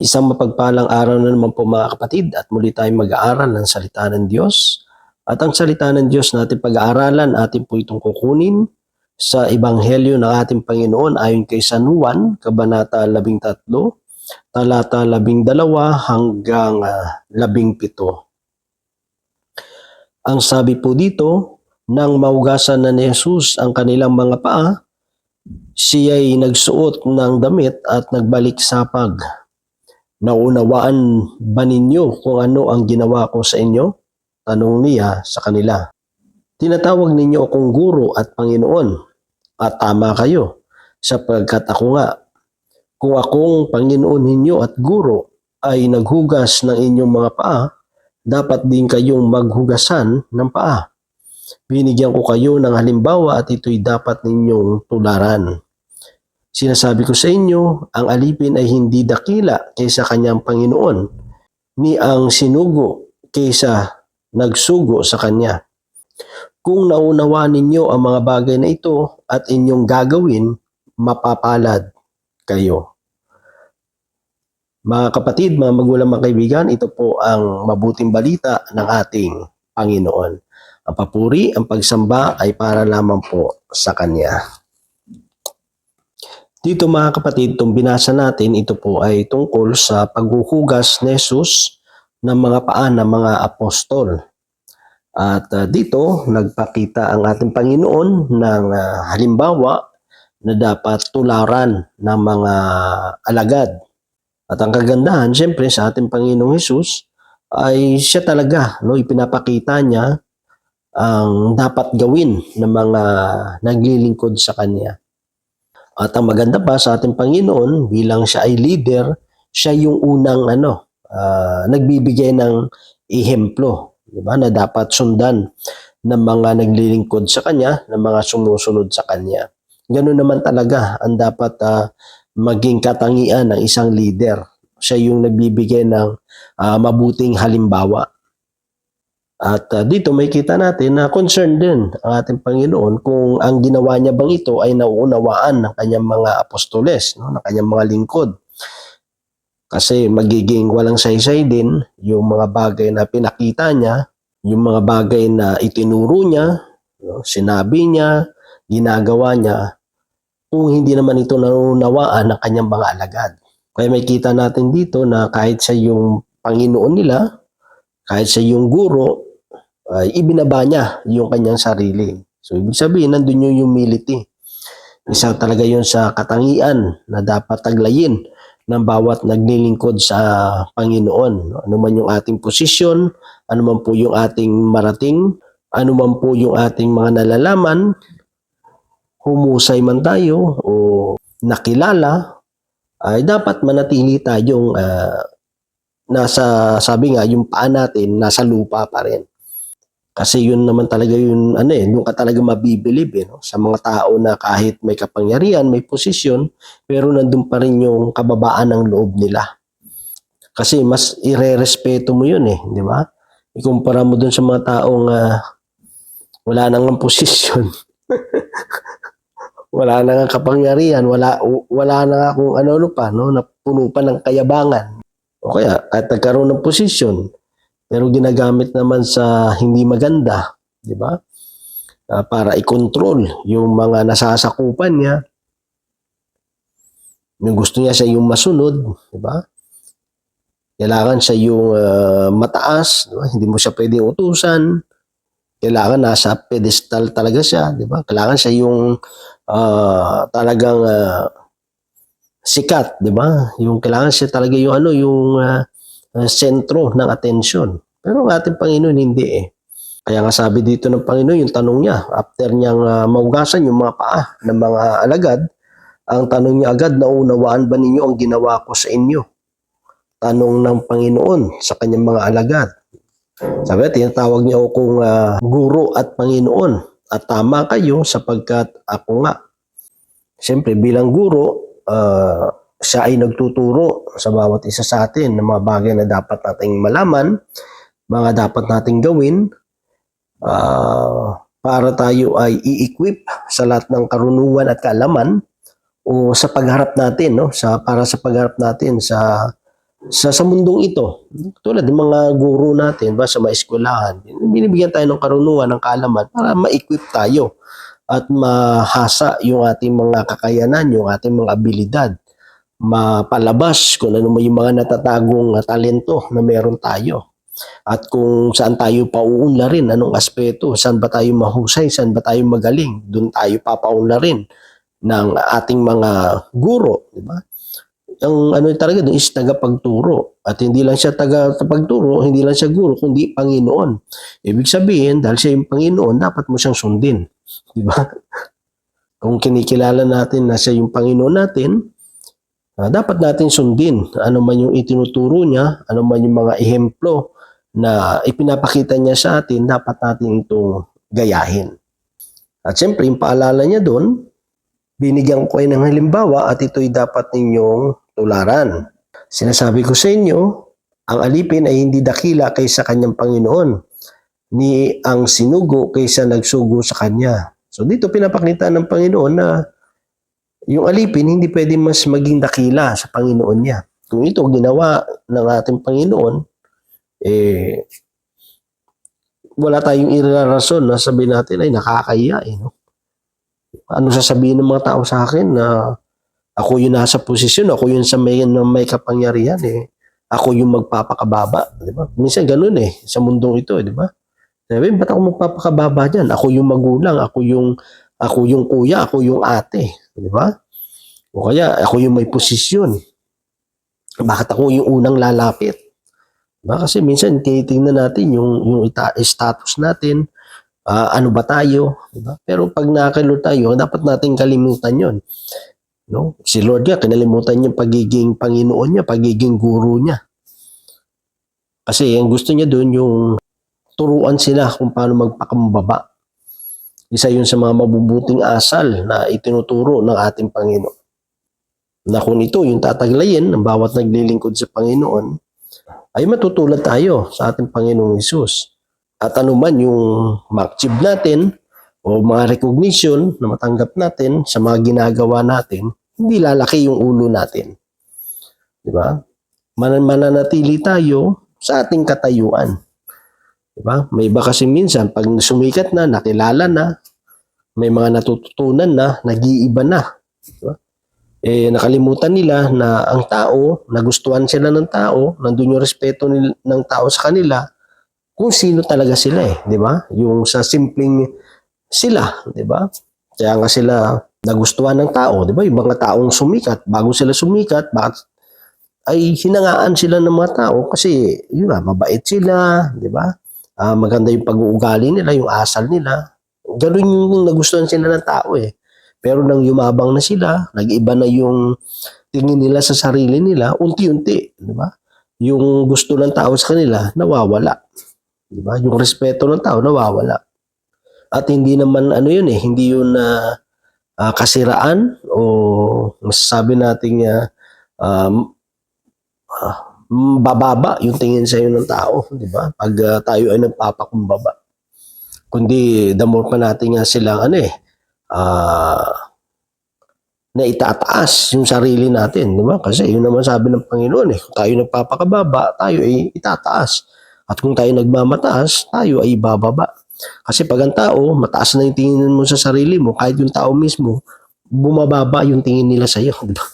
Isang mapagpalang araw na naman po mga kapatid at muli tayong mag-aaral ng salita ng Diyos. At ang salita ng Diyos natin pag-aaralan, atin po itong kukunin sa Ebanghelyo ng ating Panginoon ayon kay San Juan, Kabanata 13, talata 12 hanggang 17. Ang sabi po dito, nang maugasan na ni Jesus ang kanilang mga paa, siya'y nagsuot ng damit at nagbalik sa pag. Naunawaan ba ninyo kung ano ang ginawa ko sa inyo? Tanong niya sa kanila. Tinatawag ninyo akong guro at Panginoon, at tama kayo, sapagkat ako nga. Kung akong Panginoon ninyo at guro ay naghugas ng inyong mga paa, dapat din kayong maghugasan ng paa. Binigyan ko kayo ng halimbawa at ito'y dapat ninyong tularan. Sinasabi ko sa inyo, ang alipin ay hindi dakila kaysa kanyang Panginoon, ni ang sinugo kaysa nagsugo sa kanya. Kung naunawaan ninyo ang mga bagay na ito at inyong gagawin, mapapalad kayo. Mga kapatid, mga magulang, mga kaibigan, ito po ang mabuting balita ng ating Panginoon. Ang papuri, ang pagsamba ay para lamang po sa Kanya. Dito mga kapatid, itong binasa natin, ito po ay tungkol sa paghuhugas ni Jesus ng mga paa ng mga apostol. At dito, nagpakita ang ating Panginoon ng halimbawa na dapat tularan ng mga alagad. At ang kagandahan, siyempre, sa ating Panginoong Jesus, ay siya talaga, ipinapakita niya ang dapat gawin ng mga naglilingkod sa Kanya. At ang maganda pa sa ating Panginoon, bilang siya ay leader, siya yung unang nagbibigay ng ehemplo, di ba, na dapat sundan ng mga naglilingkod sa Kanya, ng mga sumusunod sa Kanya. Ganoon naman talaga ang dapat maging katangian ng isang leader. Siya yung nagbibigay ng mabuting halimbawa. At dito may kita natin na concerned din ang ating Panginoon kung ang ginawa niya bang ito ay nauunawaan ng kanyang mga apostoles, ng kanyang mga lingkod. Kasi magiging walang saysay din yung mga bagay na pinakita niya, yung mga bagay na itinuro niya, sinabi niya, ginagawa niya, kung hindi naman ito nauunawaan ng kanyang mga alagad. Kaya may kita natin dito na kahit sa yung Panginoon nila, kahit sa yung guro, ibinaba niya yung kanyang sarili. So, ibig sabihin, nandun yung humility. Isa talaga yun sa katangian na dapat taglayin ng bawat naglilingkod sa Panginoon. Ano man yung ating posisyon, ano man po yung ating marating, ano man po yung ating mga nalalaman, humusay man tayo o nakilala, ay dapat manatili tayong sabi nga, yung paa natin nasa lupa pa rin. Kasi yun naman talaga yun, yung ka talaga mabibilib sa mga tao na kahit may kapangyarihan, may posisyon, pero nandun pa rin yung kababaan ng loob nila. Kasi mas irerespeto mo yun di ba? Ikumpara mo dun sa mga taong wala nang posisyon. Wala nang kapangyarihan, wala na kung ano pa, na puno pa ng kayabangan. O kaya, kahit nagkaroon ng posisyon, pero ginagamit naman sa hindi maganda, di ba? Para i-control yung mga nasasakupan niya. Yung gusto niya siya yung masunod, di ba? Kailangan siya yung mataas, di ba? Hindi mo siya pwedeng utusan. Kailangan nasa pedestal talaga siya, di ba? Kailangan siya yung talagang sikat, di ba? Yung kailangan siya talaga yung sentro ng atensyon. Pero ang ating Panginoon hindi Kaya nga sabi dito ng Panginoon, yung tanong niya, after niyang maugasan yung mga paa ng mga alagad, ang tanong niya agad, naunawaan ba ninyo ang ginawa ko sa inyo? Tanong ng Panginoon sa kanyang mga alagad. Sabi, tinatawag niya akong guro at Panginoon. At tama kayo sapagkat ako nga. Siyempre, bilang guro, siya ay nagtuturo sa bawat isa sa atin ng mga bagay na dapat nating malaman, mga dapat nating gawin para tayo ay i-equip sa lahat ng karunungan at kaalaman o sa pagharap natin, para sa pagharap natin sa sa mundong ito. Tulad ng mga guro natin ba sa mga eskwelahan, binibigyan tayo ng karunungan, ng kaalaman para ma-equip tayo at mahasa yung ating mga kakayanan, yung ating mga abilidad, mapalabas kung ano yung mga natatagong talento na meron tayo. At kung saan tayo pauunlarin, anong aspeto, saan ba tayo mahusay, saan ba tayo magaling, doon tayo papaunlarin ng ating mga guro, di ba? Ang ano talaga doon is tagapagturo. At hindi lang siya tagapagturo, hindi lang siya guro, kundi Panginoon. Ibig sabihin, dahil siya yung Panginoon, dapat mo siyang sundin. Di ba? Kung kinikilala natin na siya yung Panginoon natin, dapat natin sundin. Ano man yung itinuturo niya, ano man yung mga ehemplo na ipinapakita niya sa atin, dapat natin itong gayahin. At siyempre, yung paalala niya doon, binigyan ko kayo ng halimbawa at ito'y dapat ninyong tularan. Sinasabi ko sa inyo, ang alipin ay hindi dakila kaysa kanyang Panginoon, ni ang sinugo kaysa nagsugo sa kanya. So dito pinapakita ng Panginoon na yung alipin hindi pwede mas maging dakila sa Panginoon niya. Kung ito ginawa ng ating Panginoon, wala tayong irarason na sabihin natin ay nakakahiya. No? Ano sasabihin ng mga tao sa akin na ako yung nasa posisyon, ako yung sa may kapangyarihan Ako yung magpapakababa, di ba? Minsan ganun sa mundong ito, di ba? Sabi, ba't ako magpapakababa diyan? Ako yung magulang, ako yung kuya, ako yung ate, di ba? O kaya ako yung may posisyon. Bakit ako yung unang lalapit? Diba? Kasi minsan tinitingnan natin yung status natin, ano ba tayo, diba? Pero pag nakakilot tayo, dapat natin kalimutan yon. No? Si Lord nga, kinalimutan niya pagiging Panginoon niya, pagiging guro niya. Kasi ang gusto niya doon yung turuan sila kung paano magpakumbaba. Isa yun sa mga mabubuting asal na itinuturo ng ating Panginoon. Na kung ito yung tataglayin ng bawat naglilingkod sa Panginoon, ay matutulad tayo sa ating Panginoong Hesus. At anuman yung ma-achieve natin o mga recognition na matanggap natin sa mga ginagawa natin, hindi lalaki yung ulo natin. Di ba? Mananatili tayo sa ating katayuan. Di ba? May iba kasi minsan, pag sumikat na, nakilala na, may mga natututunan na, nag-iiba na. Di ba? Nakalimutan nila na ang tao, nagustuhan sila ng tao, nandun yung respeto ng tao sa kanila, kung sino talaga sila di ba? Yung sa simpleng sila, di ba? Kaya nga sila nagustuhan ng tao, di ba? Yung mga taong sumikat, bago sila sumikat, bakit ay hinangaan sila ng mga tao kasi yun nga, mabait sila, di ba? Maganda yung pag-uugali nila, yung asal nila. Ganun yung nagustuhan sila ng tao Pero nang yumabang na sila, nag-iba na yung tingin nila sa sarili nila, unti-unti, di ba? Yung gusto ng tao sa kanila, nawawala. Di ba? Yung respeto ng tao, nawawala. At hindi naman hindi yun kasiraan o masasabi nating bababa yung tingin sa iyo ng tao, di ba? Pag tayo ay nagpapakumbaba. Kundi the more pa natin nga silang na itataas yung sarili natin, di ba? Kasi yun naman sabi ng Panginoon kung tayo nagpapakababa, tayo ay itataas. At kung tayo nagmamataas, tayo ay bababa. Kasi pag ang tao, mataas na yung tingin mo sa sarili mo, kahit yung tao mismo, bumababa yung tingin nila sa iyo, di ba?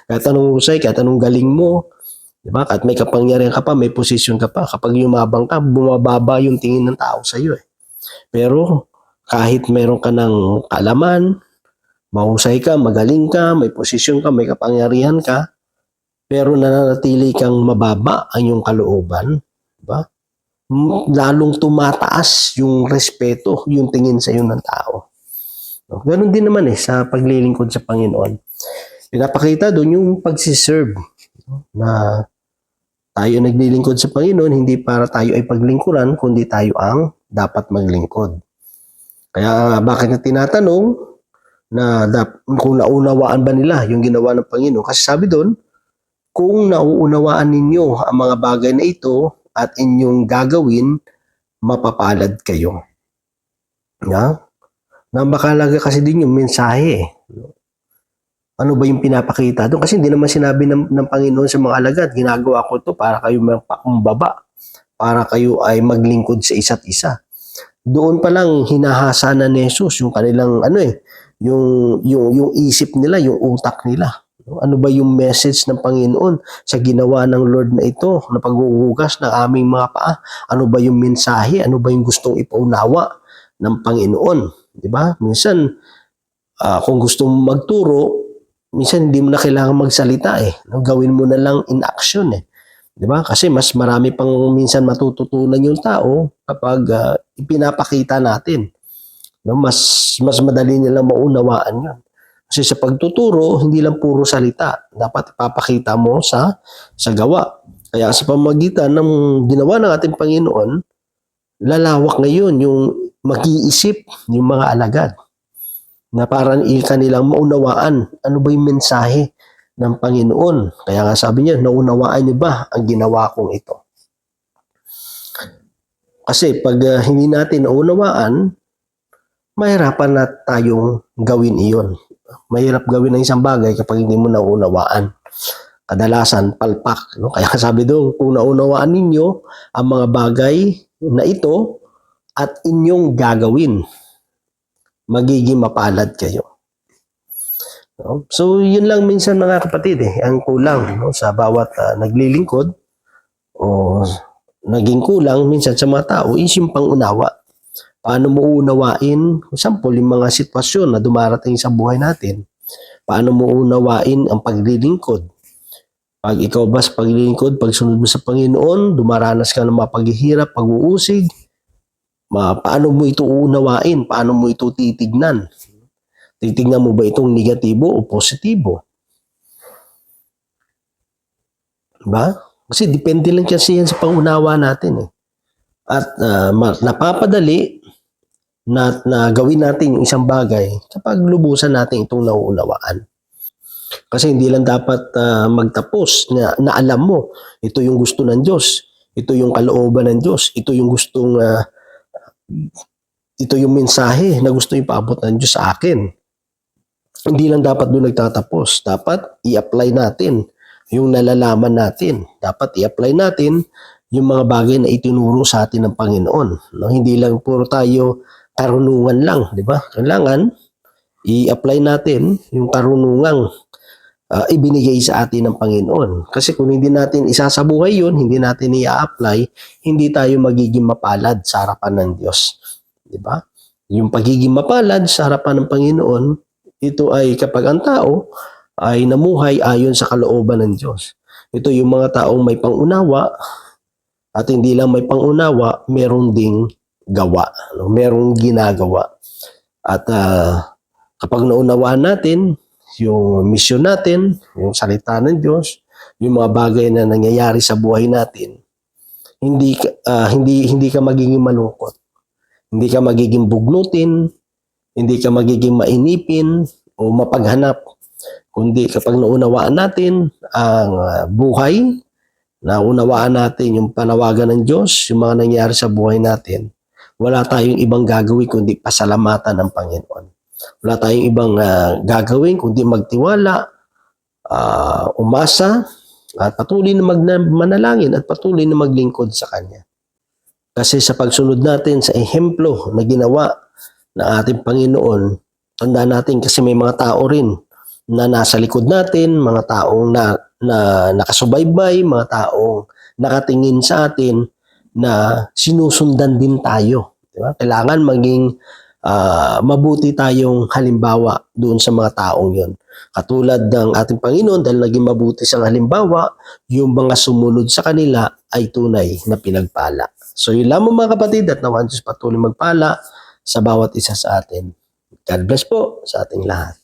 Kahit anong husay, kahit anong galing mo, di ba? Kahit may kapangyarihan ka pa, may posisyon ka pa, kapag yumabang ka, bumababa yung tingin ng tao sa iyo Pero kahit meron ka ng kalaman, mahusay ka, magaling ka, may posisyon ka, may kapangyarihan ka, pero nananatili kang mababa ang iyong kalooban, diba? Lalong tumataas yung respeto, yung tingin sa iyo ng tao. Ganon din naman sa paglilingkod sa Panginoon. Pinapakita doon yung pagsiserve na tayo naglilingkod sa Panginoon, hindi para tayo ay paglingkuran, kundi tayo ang dapat maglingkod. Kaya bakit na tinatanong na kung naunawaan ba nila yung ginawa ng Panginoon? Kasi sabi doon, kung nauunawaan ninyo ang mga bagay na ito at inyong gagawin, mapapalad kayo. Napakalaga kasi din yung mensahe. Ano ba yung pinapakita doon? Kasi hindi naman sinabi ng Panginoon sa mga alagad, ginagawa ko to para kayo magpakumbaba, para kayo ay maglingkod sa isa't isa. Doon pa lang hinahasa na ni Jesus yung kanilang yung isip nila, yung utak nila. Ano ba yung message ng Panginoon sa ginawa ng Lord na ito, na paghuhugas ng aming mga paa? Ano ba yung mensahe? Ano ba yung gustong ipaunawa ng Panginoon? 'Di ba? Minsan kung gusto mo magturo, minsan hindi mo na kailangan magsalita eh. No? Gawin mo na lang in action eh. 'Di ba? Kasi mas marami pang minsan matututunan yung tao kapag ipinapakita natin. No? Mas madali nilang maunawaan 'yon. Kasi sa pagtuturo, hindi lang puro salita. Dapat ipapakita mo sa gawa. Kaya sa pamamagitan ng ginawa ng ating Panginoon, lalawak ngayon yung mag-iisip yung mga alagad na parang kanilang maunawaan ano ba yung mensahe ng Panginoon. Kaya nga sabi niya, naunawaan niyo ba ang ginawa kong ito? Kasi pag hindi natin naunawaan, mahirapan na tayong gawin iyon. Mahirap gawin ang isang bagay kapag hindi mo naunawaan. Kadalasan, palpak. No? Kaya sabi doon, kung naunawaan ninyo ang mga bagay na ito at inyong gagawin, magiging mapalad kayo. No? So, yun lang minsan mga kapatid ang kulang sa bawat naglilingkod o naging kulang minsan sa mga tao is yung pangunawa. Paano mo unawain, for example, yung mga sitwasyon na dumarating sa buhay natin? Paano mo unawain ang paglilingkod? Pag ikaw ba sa paglilingkod, pagsunod mo sa Panginoon, dumaranas ka ng mga paghihirap, pag-uusig, paano mo ito unawain? Paano mo ito titignan? Titignan mo ba itong negatibo o positibo? Diba? Kasi depende lang kasi yan sa pangunawa natin. At napapadali na gawin natin yung isang bagay kapag lubusan natin itong nauunawaan. Kasi hindi lang dapat magtapos na alam mo, ito yung gusto ng Diyos, ito yung kalooban ng Diyos, ito yung ito yung mensahe na gusto ipaabot ng Diyos sa akin. Hindi lang dapat doon nagtatapos. Dapat i-apply natin yung nalalaman natin. Dapat i-apply natin yung mga bagay na itinuro sa atin ng Panginoon. No? Hindi lang puro tayo karunungan lang, di ba? Kailangan i-apply natin yung karunungang ibinigay sa atin ng Panginoon. Kasi kung hindi natin isasabuhay yun, hindi natin i-apply, hindi tayo magiging mapalad sa harapan ng Diyos. Di ba? Yung pagiging mapalad sa harapan ng Panginoon, ito ay kapag ang tao ay namuhay ayon sa kalooban ng Diyos. Ito yung mga taong may pangunawa at hindi lang may pangunawa, meron ding gawa, merong ginagawa. At kapag naunawaan natin yung misyon natin, yung salita ng Diyos, yung mga bagay na nangyayari sa buhay natin, hindi ka magiging malungkot. Hindi ka magiging bugnutin, hindi ka magiging mainipin o mapaghanap. Kundi kapag naunawaan natin ang buhay, naunawaan natin yung panawagan ng Diyos, yung mga nangyayari sa buhay natin, wala tayong ibang gagawin kundi pasalamatan ng Panginoon. Wala tayong ibang gagawin kundi magtiwala, umasa, at patuloy na manalangin at patuloy na maglingkod sa Kanya. Kasi sa pagsunod natin sa ehemplo na ginawa ng ating Panginoon, tandaan natin kasi may mga tao rin na nasa likod natin, mga taong na nakasubaybay, mga taong nakatingin sa atin na sinusundan din tayo. Diba? Kailangan maging mabuti tayong halimbawa doon sa mga taong yon. Katulad ng ating Panginoon, dahil naging mabuti siyang halimbawa, yung mga sumunod sa kanila ay tunay na pinagpala. So yun lamang mga kapatid, at nawan Diyos patuloy magpala sa bawat isa sa atin. God bless po sa ating lahat.